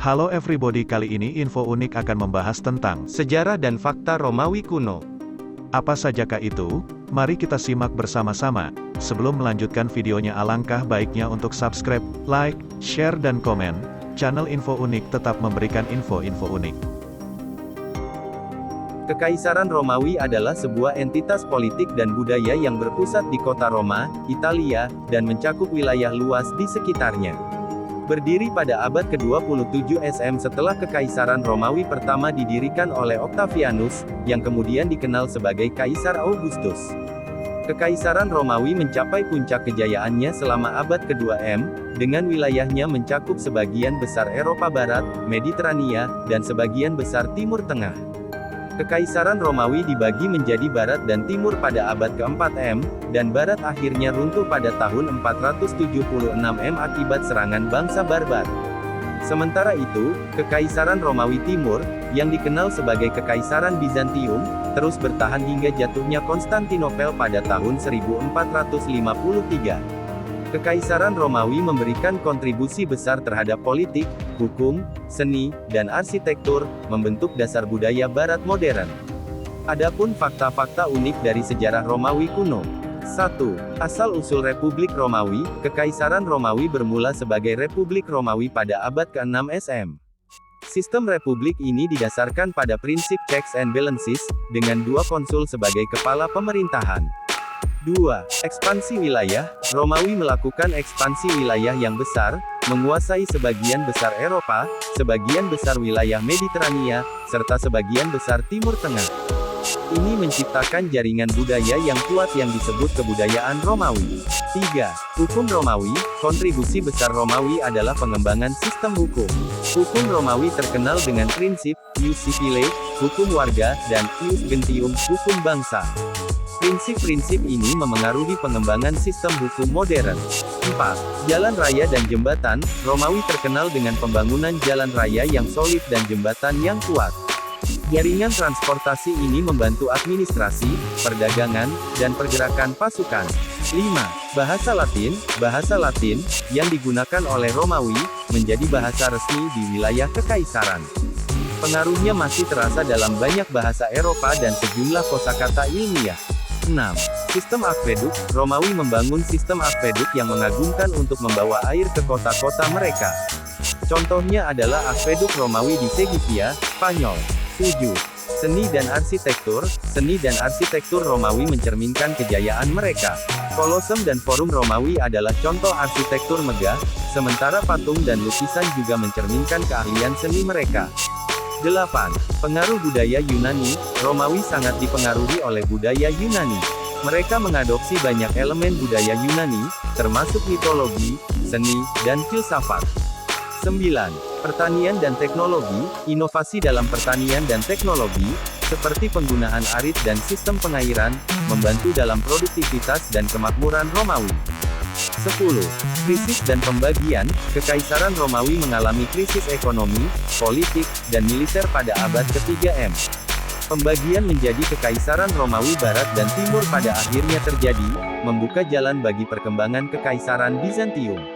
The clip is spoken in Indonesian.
Halo everybody, kali ini info unik akan membahas tentang sejarah dan fakta Romawi kuno. Apa sajakah itu? Mari kita simak bersama-sama. Sebelum melanjutkan videonya, alangkah baiknya untuk subscribe, like, share dan komen. Channel Info Unik tetap memberikan info-info unik. Kekaisaran Romawi adalah sebuah entitas politik dan budaya yang berpusat di kota Roma, Italia, dan mencakup wilayah luas di sekitarnya. Berdiri pada abad ke-27 SM setelah Kekaisaran Romawi pertama didirikan oleh Octavianus, yang kemudian dikenal sebagai Kaisar Augustus. Kekaisaran Romawi mencapai puncak kejayaannya selama abad ke-2 M, dengan wilayahnya mencakup sebagian besar Eropa Barat, Mediterania, dan sebagian besar Timur Tengah. Kekaisaran Romawi dibagi menjadi Barat dan Timur pada abad ke-4 M, dan Barat akhirnya runtuh pada tahun 476 M akibat serangan bangsa barbar. Sementara itu, Kekaisaran Romawi Timur, yang dikenal sebagai Kekaisaran Bizantium, terus bertahan hingga jatuhnya Konstantinopel pada tahun 1453. Kekaisaran Romawi memberikan kontribusi besar terhadap politik, hukum, seni, dan arsitektur, membentuk dasar budaya Barat modern. Adapun fakta-fakta unik dari sejarah Romawi kuno. 1. Asal-usul Republik Romawi. Kekaisaran Romawi bermula sebagai Republik Romawi pada abad ke-6 SM. Sistem republik ini didasarkan pada prinsip checks and balances, dengan dua konsul sebagai kepala pemerintahan. 2. Ekspansi wilayah. Romawi melakukan ekspansi wilayah yang besar, menguasai sebagian besar Eropa, sebagian besar wilayah Mediterania, serta sebagian besar Timur Tengah. Ini menciptakan jaringan budaya yang kuat yang disebut kebudayaan Romawi. 3. Hukum Romawi. Kontribusi besar Romawi adalah pengembangan sistem hukum. Hukum Romawi terkenal dengan prinsip ius civile, hukum warga, dan ius gentium, hukum bangsa. Prinsip-prinsip ini memengaruhi pengembangan sistem hukum modern. 4. Jalan raya dan jembatan. Romawi terkenal dengan pembangunan jalan raya yang solid dan jembatan yang kuat. Jaringan transportasi ini membantu administrasi, perdagangan, dan pergerakan pasukan. 5. Bahasa Latin. Bahasa Latin, yang digunakan oleh Romawi, menjadi bahasa resmi di wilayah Kekaisaran. Pengaruhnya masih terasa dalam banyak bahasa Eropa dan sejumlah kosakata ilmiah. 6. Sistem akveduk. Romawi membangun sistem akveduk yang mengagumkan untuk membawa air ke kota-kota mereka. Contohnya adalah akveduk Romawi di Segivia, Spanyol. 7. Seni dan arsitektur. Seni dan arsitektur Romawi mencerminkan kejayaan mereka. Kolosem dan Forum Romawi adalah contoh arsitektur megah, sementara patung dan lukisan juga mencerminkan keahlian seni mereka. 8. Pengaruh budaya Yunani. Romawi sangat dipengaruhi oleh budaya Yunani. Mereka mengadopsi banyak elemen budaya Yunani, termasuk mitologi, seni, dan filsafat. 9. Pertanian dan teknologi. Inovasi dalam pertanian dan teknologi, seperti penggunaan arit dan sistem pengairan, membantu dalam produktivitas dan kemakmuran Romawi. 10. Krisis dan pembagian. Kekaisaran Romawi mengalami krisis ekonomi, politik, dan militer pada abad ke-3 M. Pembagian menjadi Kekaisaran Romawi Barat dan Timur pada akhirnya terjadi, membuka jalan bagi perkembangan Kekaisaran Bizantium.